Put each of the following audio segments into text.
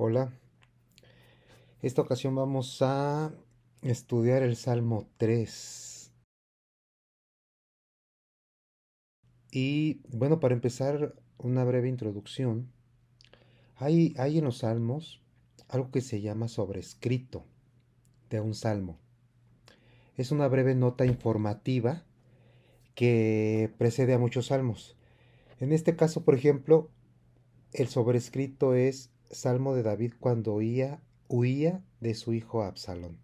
Hola, esta ocasión vamos a estudiar el Salmo 3. Y bueno, para empezar, una breve introducción. Hay en los salmos algo que se llama sobrescrito de un salmo. Es una breve nota informativa que precede a muchos salmos. En este caso, por ejemplo, el sobrescrito es Salmo de David cuando huía de su hijo Absalón.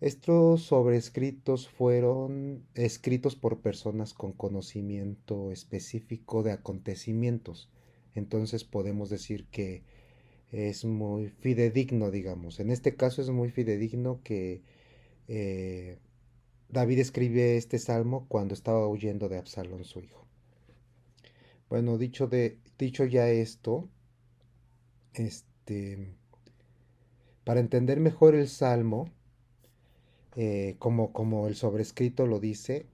Estos sobrescritos fueron escritos por personas con conocimiento específico de acontecimientos. Entonces podemos decir que es muy fidedigno, digamos. En este caso es muy fidedigno que eh, David escribe este salmo cuando estaba huyendo de Absalón, su hijo. Bueno, dicho ya esto, este, para entender mejor el salmo, como el sobrescrito lo dice,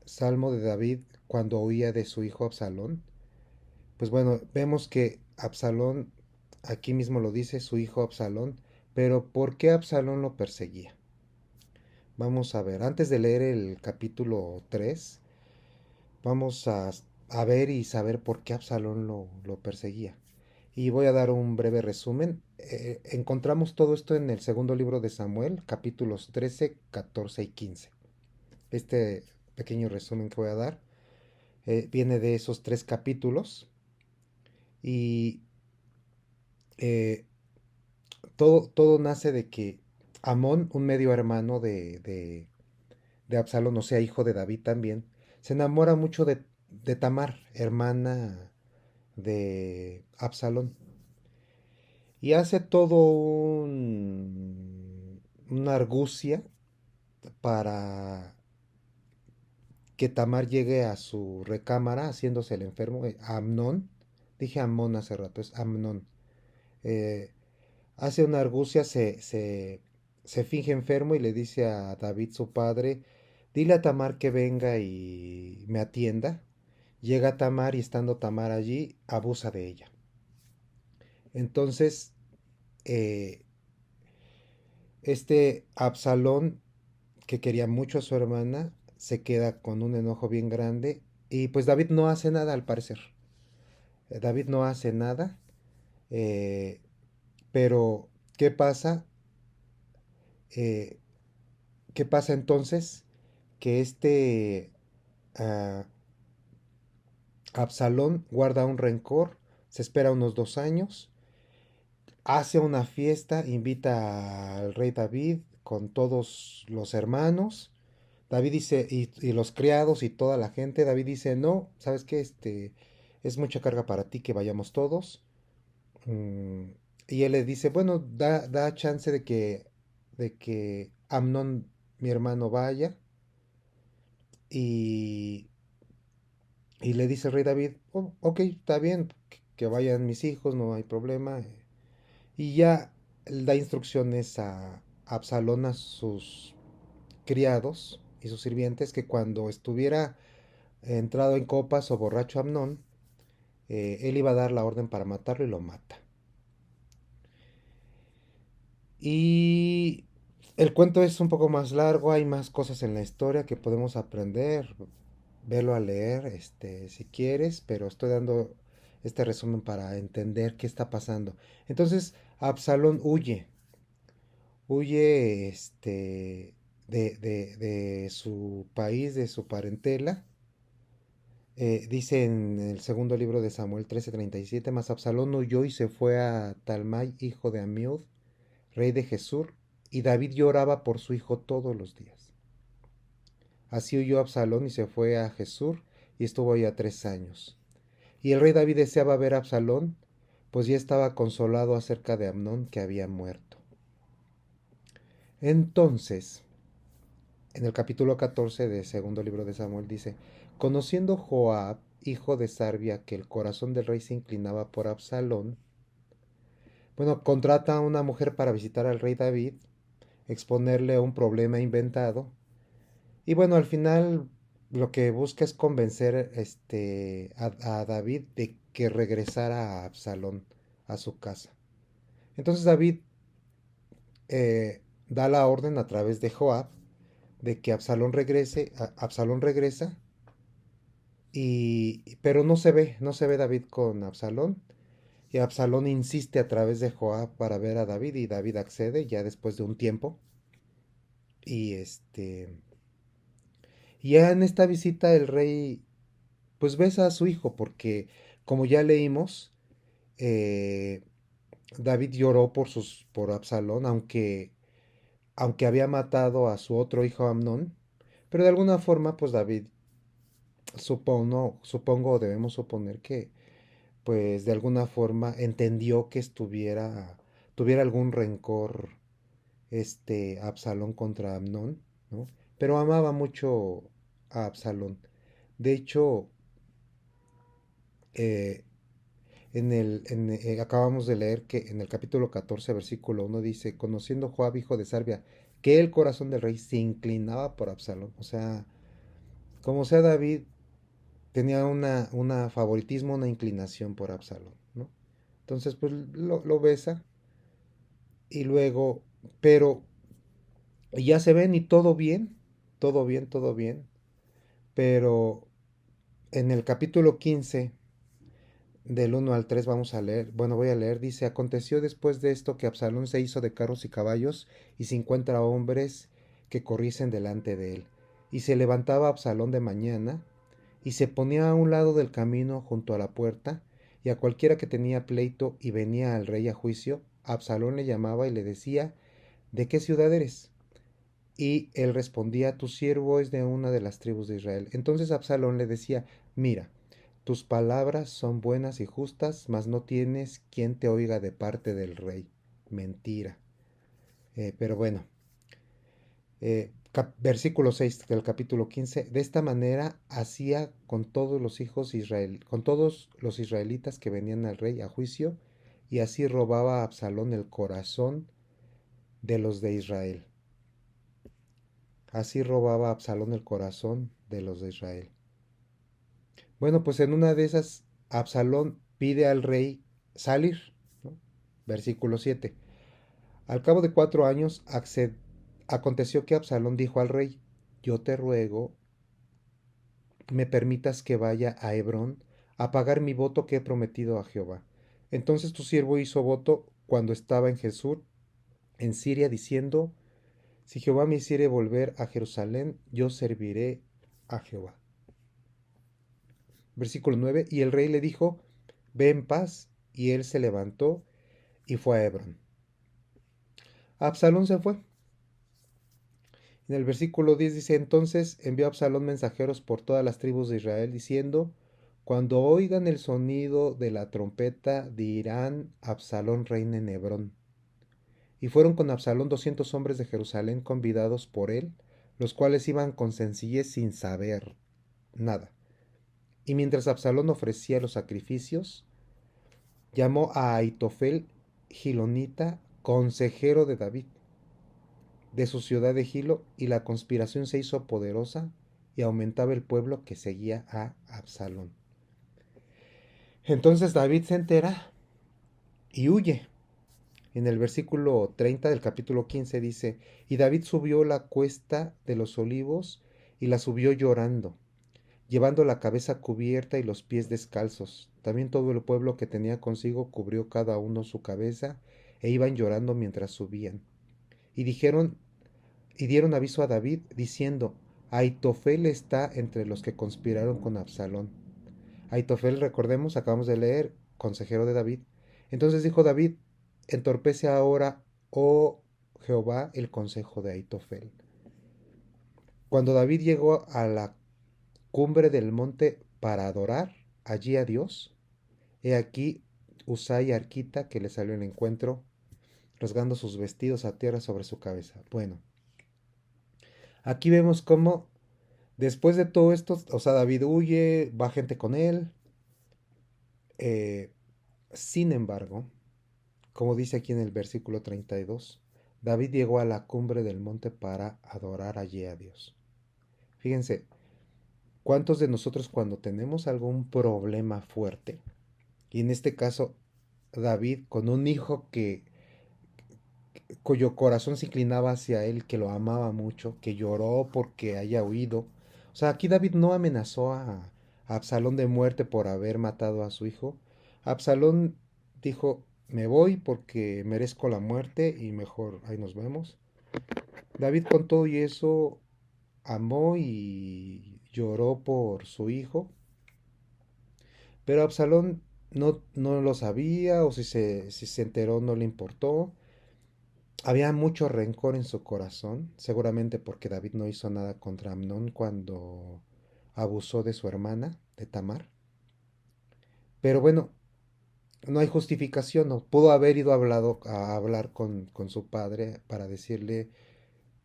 Salmo de David cuando huía de su hijo Absalón. Pues bueno, vemos que Absalón, aquí mismo lo dice, su hijo Absalón, pero ¿por qué Absalón lo perseguía? Vamos a ver, antes de leer el capítulo 3, vamos a ver y saber por qué Absalón lo perseguía. Y voy a dar un breve resumen. Encontramos todo esto en el segundo libro de Samuel, capítulos 13, 14 y 15. Este pequeño resumen que voy a dar viene de esos tres capítulos y eh, todo nace de que Amón, un medio hermano de Absalón, o sea, hijo de David también, se enamora mucho de Tamar, hermana de Absalón, y hace una argucia para que Tamar llegue a su recámara haciéndose el enfermo, Amnón, dije Amón hace rato, es Amnón, eh, hace una argucia, se finge enfermo y le dice a David, su padre, dile a Tamar que venga y me atienda. Llega Tamar y estando Tamar allí, abusa de ella. Entonces, eh, este Absalón, que quería mucho a su hermana, se queda con un enojo bien grande y pues David no hace nada al parecer. David no hace nada, eh, pero ¿qué pasa? Eh, ¿Qué pasa entonces? Que ah, Absalón guarda un rencor, se espera unos 2 años, hace una fiesta, invita al rey David con todos los hermanos. David dice, y los criados y toda la gente, David dice, no, ¿sabes qué? Es mucha carga para ti que vayamos todos. Mm, y él le dice, bueno, da chance de que Amnón, mi hermano, vaya. Y Y le dice el rey David, "Oh, ok, está bien, que vayan mis hijos, no hay problema. Y ya da instrucciones a Absalón, a sus criados y sus sirvientes, que cuando estuviera entrado en copas o borracho Amnón, él iba a dar la orden para matarlo y lo mata. Y el cuento es un poco más largo, hay más cosas en la historia que podemos aprender, verlo a leer, si quieres, pero estoy dando este resumen para entender qué está pasando. Entonces, Absalón huye, de su país, de su parentela. Dice en el segundo libro de Samuel 13:37, mas Absalón huyó y se fue a Talmai, hijo de Amiud, rey de Jesur, y David lloraba por su hijo todos los días. Así huyó Absalón y se fue a Jesur y estuvo allá 3 años. Y el rey David deseaba ver a Absalón, pues ya estaba consolado acerca de Amnón que había muerto. Entonces, en el capítulo 14 del segundo libro de Samuel dice, conociendo Joab, hijo de Sarbia, que el corazón del rey se inclinaba por Absalón, bueno, contrata a una mujer para visitar al rey David, exponerle un problema inventado. Y bueno, al final lo que busca es convencer a David de que regresara a Absalón a su casa. Entonces David da la orden a través de Joab de que Absalón regresa, pero no se ve David con Absalón. Y Absalón insiste a través de Joab para ver a David y David accede ya después de un tiempo. Y y ya en esta visita el rey pues besa a su hijo porque como ya leímos, eh, David lloró por Absalón, aunque había matado a su otro hijo Amnón, pero de alguna forma pues David supongo debemos suponer que pues de alguna forma entendió que tuviera algún rencor Absalón contra Amnón, ¿no? Pero amaba mucho a Absalón. De hecho, eh, acabamos de leer que en el capítulo 14, versículo 1 dice, conociendo Joab, hijo de Sarbia, que el corazón del rey se inclinaba por Absalón. O sea, como sea David, tenía una favoritismo, una inclinación por Absalón, ¿no? Entonces, pues lo besa y luego, pero ya se ven y todo bien, todo bien, todo bien. Pero en el capítulo 15 del 1 al 3 vamos a leer, bueno, voy a leer, dice, aconteció después de esto que Absalón se hizo de carros y caballos y 50 hombres que corriesen delante de él. Y se levantaba Absalón de mañana y se ponía a un lado del camino junto a la puerta, y a cualquiera que tenía pleito y venía al rey a juicio, Absalón le llamaba y le decía, ¿de qué ciudad eres? Y él respondía, tu siervo es de una de las tribus de Israel. Entonces Absalón le decía, mira, tus palabras son buenas y justas, mas no tienes quien te oiga de parte del rey. Mentira. Pero bueno, versículo 6 del capítulo 15. De esta manera hacía con todos los hijos Israel, con todos los israelitas que venían al rey a juicio, y así robaba a Absalón el corazón de los de Israel. Así robaba Absalón el corazón de los de Israel. Bueno, pues en una de esas, Absalón pide al rey salir, ¿no? Versículo 7. Al cabo de 4 años, aconteció que Absalón dijo al rey, yo te ruego, me permitas que vaya a Hebrón a pagar mi voto que he prometido a Jehová. Entonces tu siervo hizo voto cuando estaba en Jesús, en Siria, diciendo, si Jehová me hiciere volver a Jerusalén, yo serviré a Jehová. Versículo 9. Y el rey le dijo, ve en paz. Y él se levantó y fue a Hebrón. Absalón se fue. En el versículo 10 dice, entonces envió Absalón mensajeros por todas las tribus de Israel, diciendo, cuando oigan el sonido de la trompeta, dirán, Absalón reina en Hebrón. Y fueron con Absalón 200 hombres de Jerusalén convidados por él, los cuales iban con sencillez sin saber nada. Y mientras Absalón ofrecía los sacrificios, llamó a Aitofel Gilonita, consejero de David, de su ciudad de Gilo, y la conspiración se hizo poderosa y aumentaba el pueblo que seguía a Absalón. Entonces David se entera y huye. En el versículo 30 del capítulo 15 dice, y David subió la cuesta de los olivos y la subió llorando, llevando la cabeza cubierta y los pies descalzos. También todo el pueblo que tenía consigo cubrió cada uno su cabeza e iban llorando mientras subían. Y dijeron y dieron aviso a David diciendo, Aitofel está entre los que conspiraron con Absalón. Aitofel, recordemos, acabamos de leer, consejero de David. Entonces dijo David, entorpece ahora, oh Jehová, el consejo de Aitofel. Cuando David llegó a la cumbre del monte para adorar allí a Dios, he aquí Usai Arquita que le salió en encuentro, rasgando sus vestidos a tierra sobre su cabeza. Bueno, aquí vemos cómo después de todo esto, o sea, David huye, va gente con él. eh, Sin embargo, como dice aquí en el versículo 32, David llegó a la cumbre del monte para adorar allí a Dios. Fíjense, ¿cuántos de nosotros cuando tenemos algún problema fuerte, y en este caso David con un hijo cuyo corazón se inclinaba hacia él, que lo amaba mucho, que lloró porque haya huido. O sea, aquí David no amenazó a Absalón de muerte por haber matado a su hijo. Absalón dijo, me voy porque merezco la muerte y mejor ahí nos vemos. David con todo y eso amó y lloró por su hijo, pero Absalón no lo sabía o si se enteró no le importó. Había mucho rencor en su corazón, seguramente porque David no hizo nada contra Amnón cuando abusó de su hermana, de Tamar. Pero bueno, no hay justificación, ¿no? Pudo haber ido a hablar con su padre para decirle,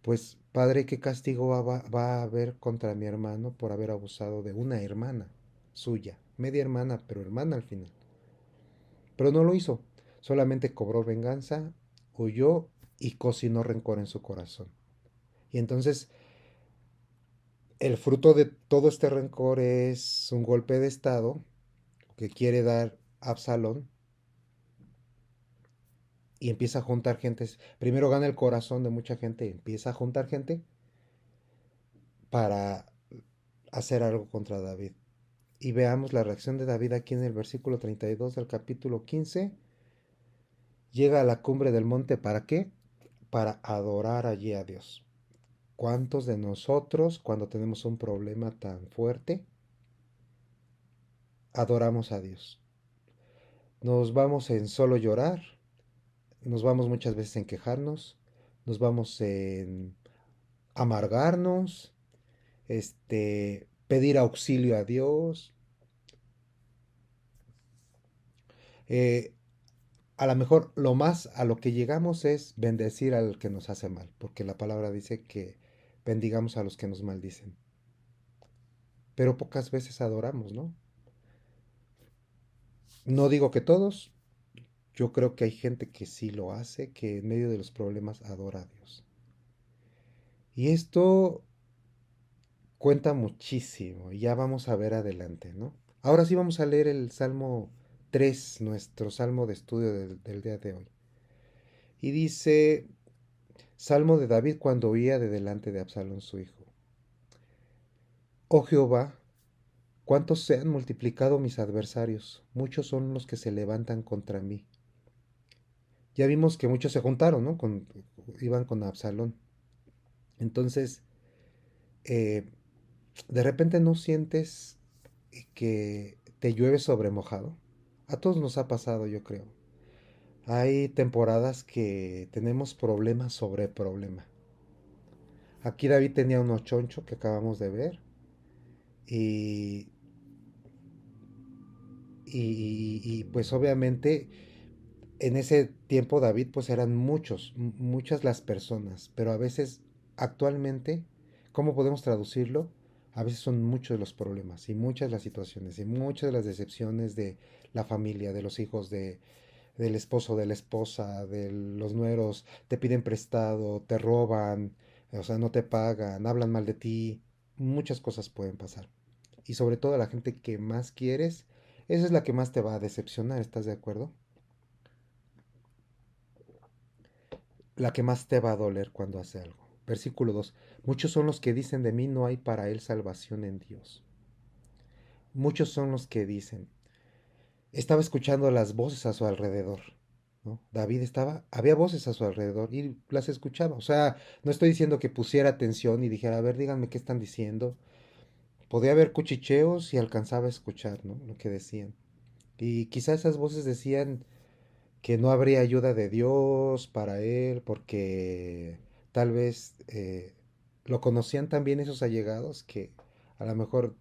pues, padre, ¿qué castigo va a haber contra mi hermano por haber abusado de una hermana suya? Media hermana, pero hermana al final. Pero no lo hizo, solamente cobró venganza, huyó y cocinó rencor en su corazón. Y entonces el fruto de todo este rencor es un golpe de estado que quiere dar Absalón y empieza a juntar gente. Primero gana el corazón de mucha gente y empieza a juntar gente para hacer algo contra David. Y veamos la reacción de David aquí en el versículo 32 del capítulo 15. Llega a la cumbre del monte, ¿para qué? Para adorar allí a Dios. ¿Cuántos de nosotros, cuando tenemos un problema tan fuerte, adoramos a Dios? Nos vamos en solo llorar, nos vamos muchas veces en quejarnos, nos vamos en amargarnos, pedir auxilio a Dios. Eh, a lo mejor lo más a lo que llegamos es bendecir al que nos hace mal, porque la palabra dice que bendigamos a los que nos maldicen. Pero pocas veces adoramos, ¿no? No digo que todos, yo creo que hay gente que sí lo hace, que en medio de los problemas adora a Dios. Y esto cuenta muchísimo, y ya vamos a ver adelante, ¿no? Ahora sí vamos a leer el Salmo 3, nuestro salmo de estudio del día de hoy. Y dice, Salmo de David cuando huía de delante de Absalón su hijo. Oh Jehová, cuántos se han multiplicado mis adversarios, muchos son los que se levantan contra mí. Ya vimos que muchos se juntaron, ¿no? Iban con Absalón. Entonces, eh, de repente no sientes que te llueve sobre mojado. A todos nos ha pasado, yo creo. Hay temporadas que tenemos problema sobre problema. Aquí David tenía unos choncho que acabamos de ver y, pues obviamente en ese tiempo David pues eran muchas las personas, pero a veces actualmente, ¿cómo podemos traducirlo? A veces son muchos los problemas y muchas las situaciones y muchas las decepciones de la familia, de los hijos, del esposo, de la esposa, de los nueros, te piden prestado, te roban, o sea, no te pagan, hablan mal de ti, muchas cosas pueden pasar. Y sobre todo a la gente que más quieres, esa es la que más te va a decepcionar, ¿estás de acuerdo? La que más te va a doler cuando hace algo. Versículo 2. Muchos son los que dicen de mí no hay para él salvación en Dios. Muchos son los que dicen. Estaba escuchando las voces a su alrededor. ¿No? David había voces a su alrededor y las escuchaba. O sea, no estoy diciendo que pusiera atención y dijera, a ver, díganme qué están diciendo. Podía haber cuchicheos y alcanzaba a escuchar, ¿no? Lo que decían. Y quizás esas voces decían que no habría ayuda de Dios para él, porque tal vez lo conocían también esos allegados que a lo mejor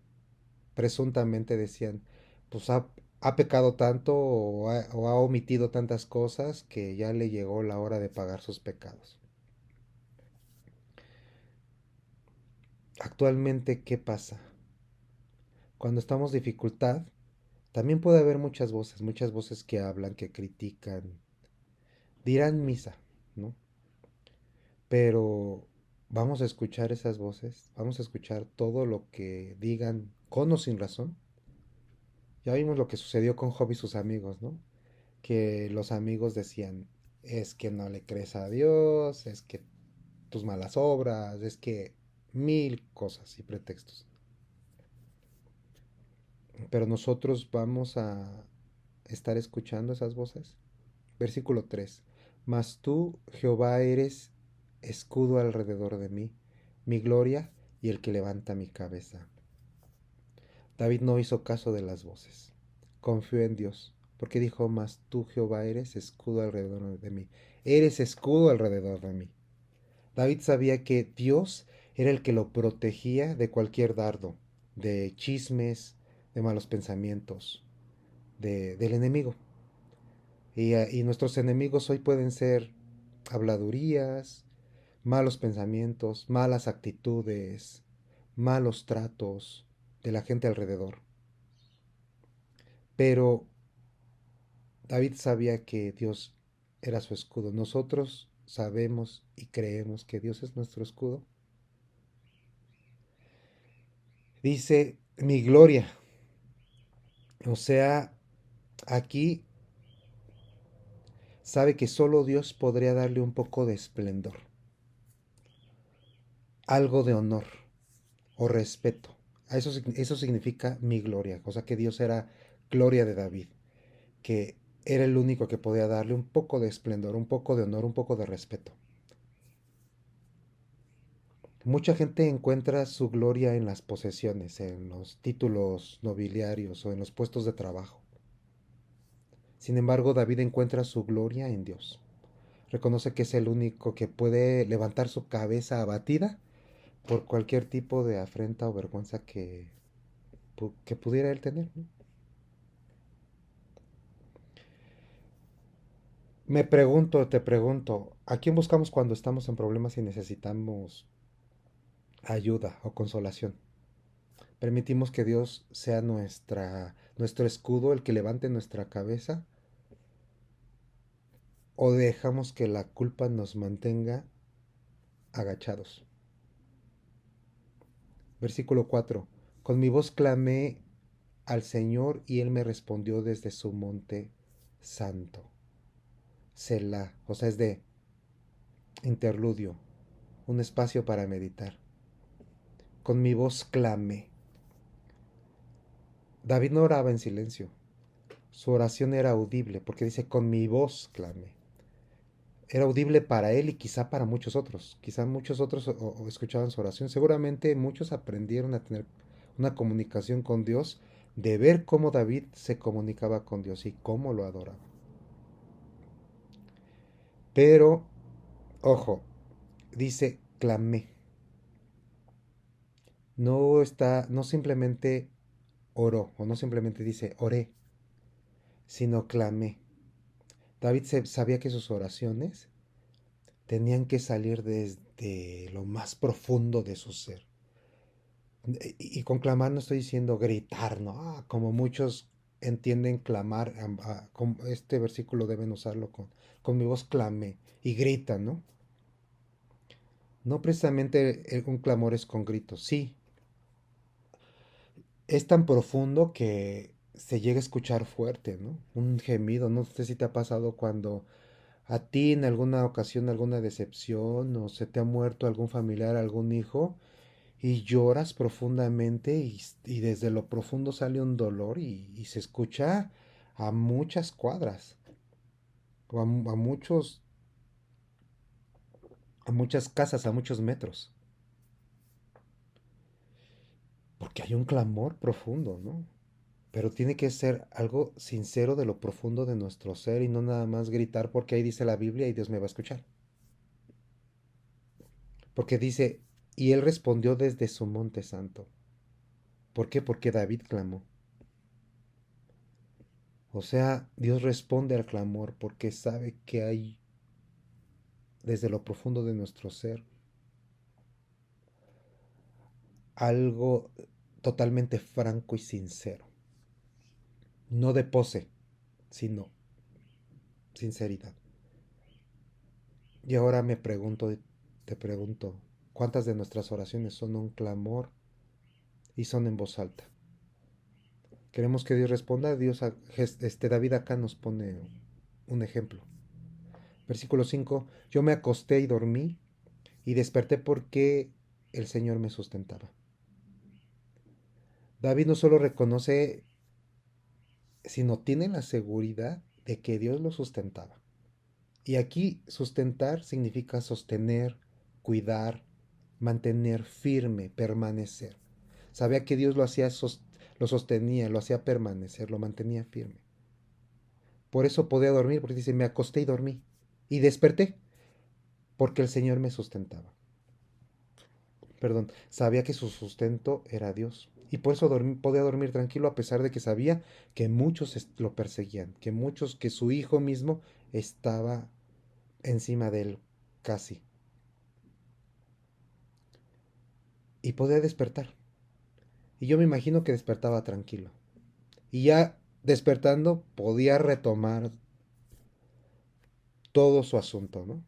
presuntamente decían, pues ha pecado tanto o ha omitido tantas cosas que ya le llegó la hora de pagar sus pecados. Actualmente, ¿qué pasa? Cuando estamos en dificultad, también puede haber muchas voces que hablan, que critican, dirán misa, ¿no? Pero vamos a escuchar esas voces, vamos a escuchar todo lo que digan con o sin razón. Ya vimos lo que sucedió con Job y sus amigos, ¿no? que los amigos decían, es que no le crees a Dios, es que tus malas obras, es que mil cosas y pretextos. Pero nosotros vamos a estar escuchando esas voces. Versículo 3. Mas tú, Jehová, eres escudo alrededor de mí, mi gloria y el que levanta mi cabeza. David no hizo caso de las voces. Confió en Dios, porque dijo, mas tú, Jehová, eres escudo alrededor de mí. Eres escudo alrededor de mí. David sabía que Dios era el que lo protegía de cualquier dardo, de chismes, de malos pensamientos, del enemigo. Y nuestros enemigos hoy pueden ser habladurías, malos pensamientos, malas actitudes, malos tratos de la gente alrededor. Pero David sabía que Dios era su escudo. Nosotros sabemos y creemos que Dios es nuestro escudo. Dice, mi gloria. O sea, aquí sabe que solo Dios podría darle un poco de esplendor, algo de honor o respeto. Eso significa mi gloria, o sea que Dios era gloria de David, que era el único que podía darle un poco de esplendor, un poco de honor, un poco de respeto. Mucha gente encuentra su gloria en las posesiones, en los títulos nobiliarios o en los puestos de trabajo. Sin embargo, David encuentra su gloria en Dios. Reconoce que es el único que puede levantar su cabeza abatida por cualquier tipo de afrenta o vergüenza que pudiera él tener, ¿no? Me pregunto, te pregunto, ¿a quién buscamos cuando estamos en problemas y necesitamos ayuda o consolación? ¿Permitimos que Dios sea nuestro escudo, el que levante nuestra cabeza? ¿O dejamos que la culpa nos mantenga agachados? Versículo 4. Con mi voz clamé al Señor y Él me respondió desde su monte santo. Selah, o sea, es de interludio, un espacio para meditar. Con mi voz clamé. David no oraba en silencio. Su oración era audible, porque dice, con mi voz clamé. Era audible para él y quizá para muchos otros. Quizá muchos otros o escuchaban su oración. Seguramente muchos aprendieron a tener una comunicación con Dios de ver cómo David se comunicaba con Dios y cómo lo adoraba. Pero, ojo, dice clamé. No simplemente oró, o no simplemente dice oré, sino clamé. David sabía que sus oraciones tenían que salir desde lo más profundo de su ser. Y con clamar no estoy diciendo gritar, ¿no? Como muchos entienden clamar, este versículo deben usarlo con mi voz clamé y gritan, ¿no? No precisamente un clamor es con gritos, sí, es tan profundo que se llega a escuchar fuerte, ¿no? Un gemido, no sé si te ha pasado cuando a ti en alguna ocasión alguna decepción o se te ha muerto algún familiar, algún hijo y lloras profundamente y desde lo profundo sale un dolor y se escucha a muchas cuadras o a muchas casas, a muchos metros, porque hay un clamor profundo, ¿no? Pero tiene que ser algo sincero de lo profundo de nuestro ser y no nada más gritar porque ahí dice la Biblia y Dios me va a escuchar. Porque dice, y él respondió desde su monte santo. ¿Por qué? Porque David clamó. O sea, Dios responde al clamor porque sabe que hay desde lo profundo de nuestro ser algo totalmente franco y sincero. No de pose, sino sinceridad. Y ahora te pregunto, ¿cuántas de nuestras oraciones son un clamor y son en voz alta? Queremos que Dios responda. David acá nos pone un ejemplo. Versículo 5, yo me acosté y dormí y desperté porque el Señor me sustentaba. David no solo reconoce, sino tiene la seguridad de que Dios lo sustentaba. Y aquí sustentar significa sostener, cuidar, mantener firme, permanecer. Sabía que Dios lo sostenía, lo hacía permanecer, lo mantenía firme. Por eso podía dormir, porque dice, me acosté y dormí. Y desperté, porque el Señor me sustentaba. Perdón, sabía que su sustento era Dios. Y por eso podía dormir tranquilo a pesar de que sabía que muchos lo perseguían, que su hijo mismo estaba encima de él, casi. Y podía despertar. Y yo me imagino que despertaba tranquilo. Y ya despertando podía retomar todo su asunto, ¿no?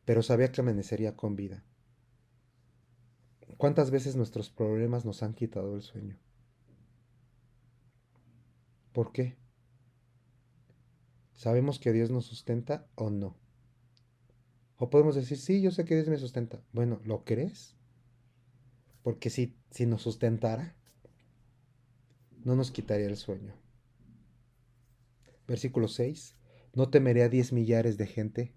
Pero sabía que amanecería con vida. ¿Cuántas veces nuestros problemas nos han quitado el sueño? ¿Por qué? ¿Sabemos que Dios nos sustenta o no? O podemos decir, sí, yo sé que Dios me sustenta. Bueno, ¿lo crees? Porque si nos sustentara, no nos quitaría el sueño. Versículo 6. No temeré a 10 millares de gente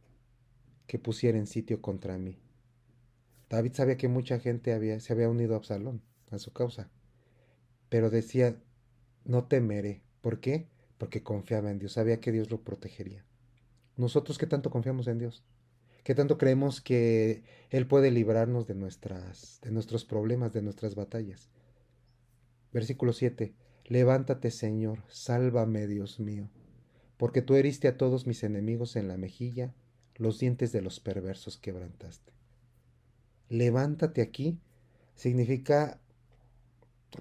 que pusiera en sitio contra mí. David sabía que mucha gente se había unido a Absalón, a su causa. Pero decía, no temeré. ¿Por qué? Porque confiaba en Dios. Sabía que Dios lo protegería. ¿Nosotros qué tanto confiamos en Dios? ¿Qué tanto creemos que Él puede librarnos de nuestros problemas, de nuestras batallas? Versículo 7. Levántate, Señor, sálvame, Dios mío, porque tú heriste a todos mis enemigos en la mejilla, los dientes de los perversos quebrantaste. Levántate aquí significa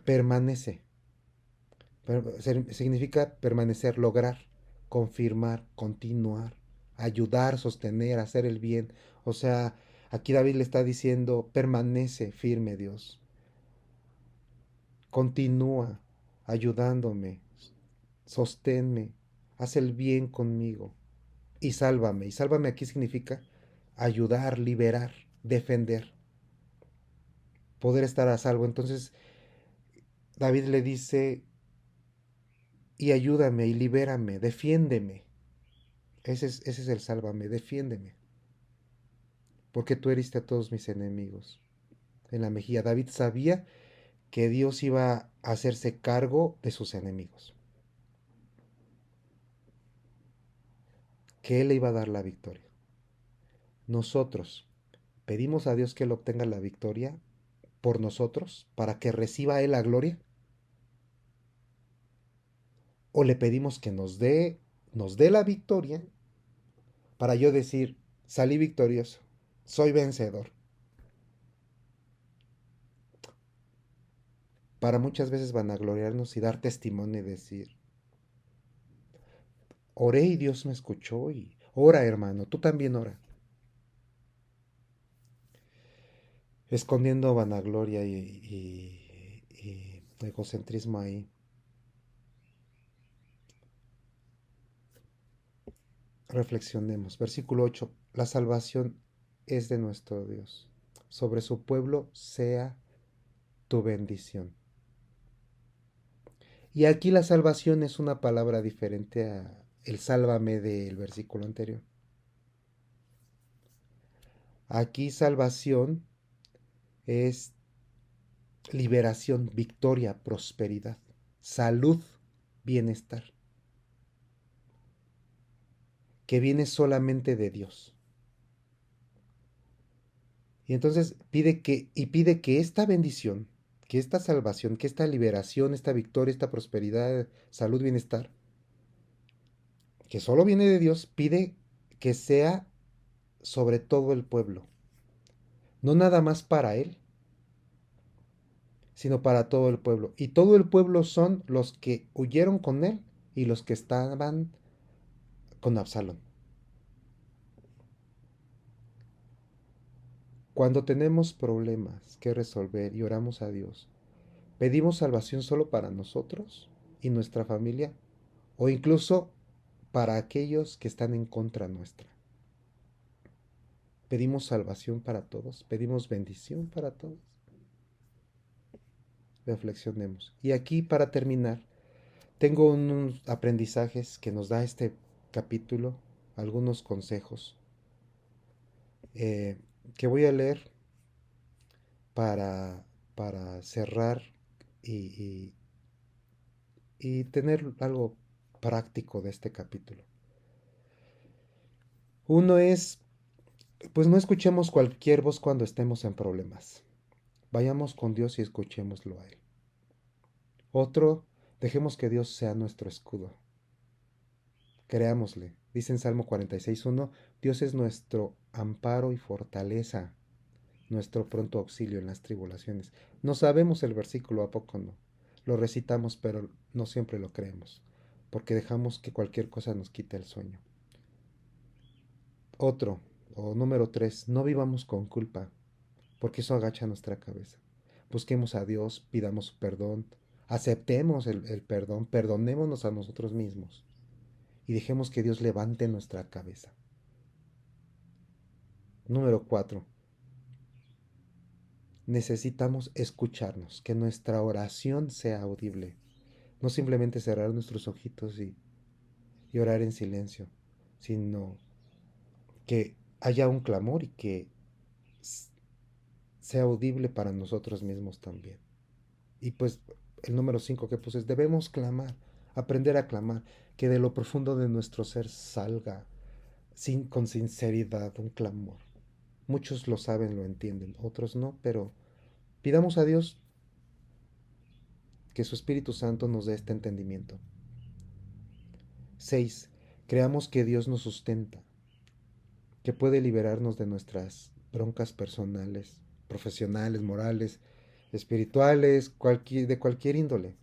permanece, significa permanecer, lograr, confirmar, continuar, ayudar, sostener, hacer el bien. O sea, aquí David le está diciendo, permanece firme, Dios. Continúa ayudándome, sosténme, haz el bien conmigo y sálvame. Y sálvame aquí significa ayudar, liberar, defender, poder estar a salvo. Entonces David le dice, y ayúdame y libérame, defiéndeme. Ese es el sálvame, defiéndeme. Porque tú heriste a todos mis enemigos en la mejilla. David sabía que Dios iba a hacerse cargo de sus enemigos, que Él le iba a dar la victoria. Nosotros pedimos a Dios que Él obtenga la victoria por nosotros, para que reciba Él la gloria, o le pedimos que nos dé la victoria para yo decir, salí victorioso, soy vencedor. Para muchas veces vanagloriarnos y dar testimonio y decir, oré y Dios me escuchó y ora, hermano, tú también ora. Escondiendo vanagloria y egocentrismo ahí. Reflexionemos. Versículo 8. La salvación es de nuestro Dios. Sobre su pueblo sea tu bendición. Y aquí la salvación es una palabra diferente a el sálvame del versículo anterior. Aquí salvación es liberación, victoria, prosperidad, salud, bienestar, que viene solamente de Dios. Y entonces pide que esta bendición, que esta salvación, que esta liberación, esta victoria, esta prosperidad, salud, bienestar, que solo viene de Dios, pide que sea sobre todo el pueblo. No nada más para él, sino para todo el pueblo. Y todo el pueblo son los que huyeron con él y los que estaban con Absalón. Cuando tenemos problemas que resolver y oramos a Dios, ¿pedimos salvación solo para nosotros y nuestra familia? o incluso para aquellos que están en contra nuestra. Pedimos salvación para todos, pedimos bendición para todos. Reflexionemos. Y aquí para terminar, tengo unos aprendizajes que nos da este capítulo, algunos consejos eh, que voy a leer para, para cerrar y, y, y tener algo práctico de este capítulo. Uno es, pues no escuchemos cualquier voz cuando estemos en problemas. Vayamos con Dios y escuchémoslo a Él. Otro, dejemos que Dios sea nuestro escudo. Creámosle. Dice en Salmo 46:1, Dios es nuestro amparo y fortaleza, nuestro pronto auxilio en las tribulaciones. No sabemos el versículo, ¿a poco no? Lo recitamos, pero no siempre lo creemos, porque dejamos que cualquier cosa nos quite el sueño. Otro, o número 3, no vivamos con culpa, porque eso agacha nuestra cabeza. Busquemos a Dios, pidamos su perdón, aceptemos el perdón, perdonémonos a nosotros mismos y dejemos que Dios levante nuestra cabeza. Número 4, necesitamos escucharnos, que nuestra oración sea audible, no simplemente cerrar nuestros ojitos y orar en silencio, sino que haya un clamor y que sea audible para nosotros mismos también. Y pues el número 5 que puse es debemos clamar, aprender a clamar, que de lo profundo de nuestro ser salga con sinceridad un clamor. Muchos lo saben, lo entienden, otros no, pero pidamos a Dios que su Espíritu Santo nos dé este entendimiento. 6. Creamos que Dios nos sustenta, que puede liberarnos de nuestras broncas personales, profesionales, morales, espirituales, de cualquier índole.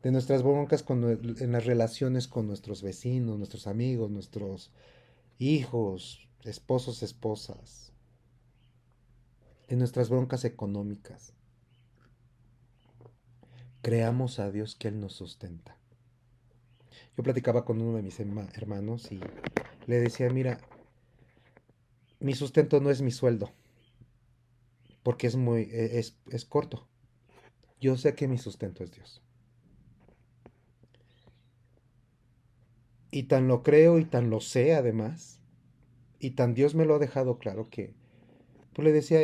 De nuestras broncas en las relaciones con nuestros vecinos, nuestros amigos, nuestros hijos, esposos, esposas, de nuestras broncas económicas. Creamos a Dios que Él nos sustenta. Yo platicaba con uno de mis hermanos y le decía, mira, mi sustento no es mi sueldo, porque es corto. Yo sé que mi sustento es Dios. Y tan lo creo y tan lo sé además, y tan Dios me lo ha dejado claro que, pues le decía,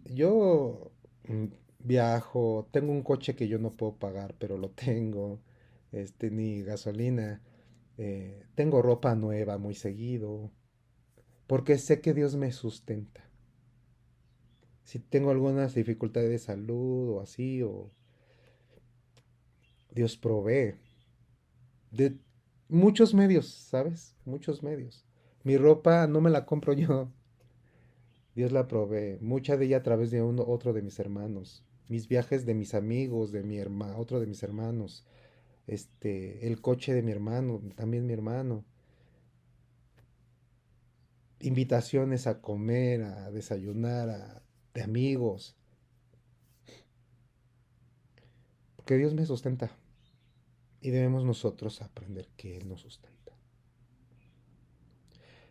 yo viajo, tengo un coche que yo no puedo pagar, pero lo tengo, ni gasolina, tengo ropa nueva muy seguido, porque sé que Dios me sustenta. Si tengo algunas dificultades de salud o así, o Dios provee de muchos medios, ¿sabes? Muchos medios. Mi ropa no me la compro yo, Dios la provee, mucha de ella a través de otro de mis hermanos, mis viajes de mis amigos, de otro de mis hermanos, el coche de mi hermano, también mi hermano, invitaciones a comer, a desayunar, de amigos, porque Dios me sustenta y debemos nosotros aprender que Él nos sustenta.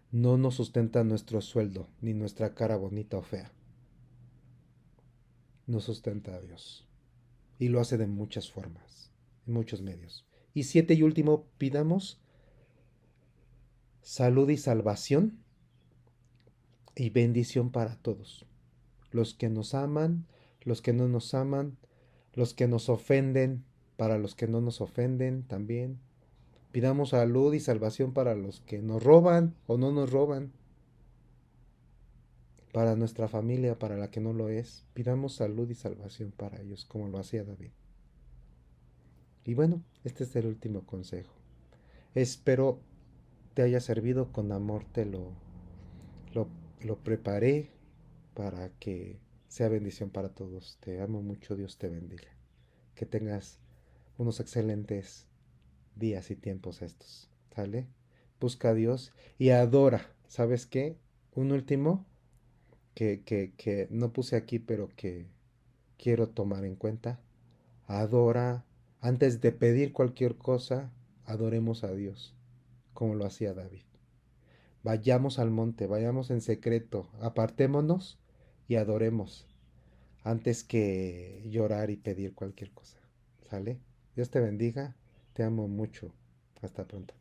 No nos sustenta nuestro sueldo ni nuestra cara bonita o fea, nos sustenta a Dios y lo hace de muchas formas, en muchos medios. Y 7 y último, pidamos salud y salvación y bendición para todos. Los que nos aman, los que no nos aman, los que nos ofenden, para los que no nos ofenden también. Pidamos salud y salvación para los que nos roban o no nos roban. Para nuestra familia, para la que no lo es. Pidamos salud y salvación para ellos, como lo hacía David. Y bueno, este es el último consejo. Espero te haya servido, con amor lo, lo preparé para que sea bendición para todos. Te amo mucho, Dios te bendiga. Que tengas unos excelentes días y tiempos estos. ¿Sale? Busca a Dios y adora. ¿Sabes qué? Un último que no puse aquí, pero que quiero tomar en cuenta. Adora, antes de pedir cualquier cosa, adoremos a Dios, como lo hacía David. Vayamos al monte, vayamos en secreto, apartémonos y adoremos antes que llorar y pedir cualquier cosa. ¿Sale? Dios te bendiga, te amo mucho. Hasta pronto.